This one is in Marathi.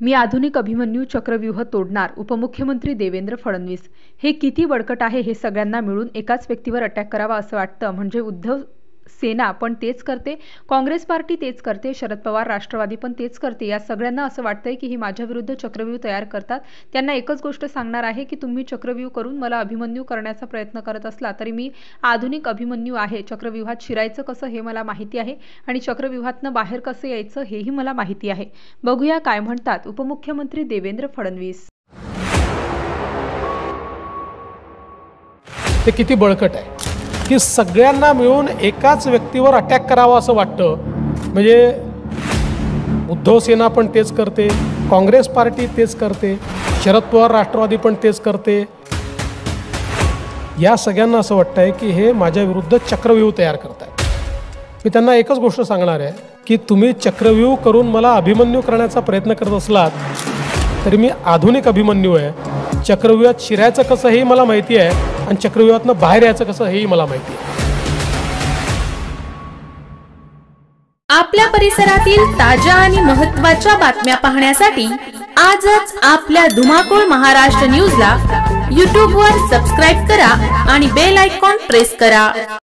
मी आधुनिक अभिमन्यू चक्रव्यूह तोडणार, उपमुख्यमंत्री देवेंद्र फडणवीस। हे किती बळकट आहे हे सगळ्यांना मिळून एकाच व्यक्तीवर अटॅक करावा असं वाटतं। म्हणजे उद्धव सेना पण तेच करते, काँग्रेस पार्टी तेच करते, शरद पवार राष्ट्रवादी पण तेच करते। या सगळ्यांना असं वाटतंय की ही माझ्या विरुद्ध चक्रव्यूह तयार करतात। त्यांना एकच गोष्ट सांगणार आहे की तुम्ही चक्रव्यूह करून मला अभिमन्यू करण्याचा प्रयत्न करत असला तरी मी आधुनिक अभिमन्यू आहे। चक्रव्यूहात शिरायचं कसं हे मला माहिती आहे आणि चक्रव्यूहातनं बाहेर कसं यायचं हेही मला माहिती आहे। बघूया काय म्हणतात उपमुख्यमंत्री देवेंद्र फडणवीस। ते किती बळकट आहे की सगळ्यांना मिळून एकाच व्यक्तीवर अटॅक करावा असं वाटतं। म्हणजे उद्धव सेना पण तेच करते, काँग्रेस पार्टी तेच करते, शरद पवार राष्ट्रवादी पण तेच करते। या सगळ्यांना असं वाटतंय की हे माझ्या विरुद्ध चक्रव्यूह तयार करतायत। मी त्यांना एकच गोष्ट सांगणार आहे की तुम्ही चक्रव्यूह करून मला अभिमन्यू करण्याचा प्रयत्न करत असलात तरी मी आधुनिक अभिमन्यू आहे। चक्रव्यूहात शिरायचं कसं हेही मला माहिती आहे आणि चक्रव्यूहातनं बाहेर यायचं कसं हेही मला माहिती आहे। आपल्या परिसरातील ताज्या आणि महत्त्वाच्या बातम्या पाहण्यासाठी आजच आपल्या धुमाकूळ महाराष्ट्र न्यूजला YouTube वर सबस्क्राइब करा आणि बेल आयकॉन प्रेस करा।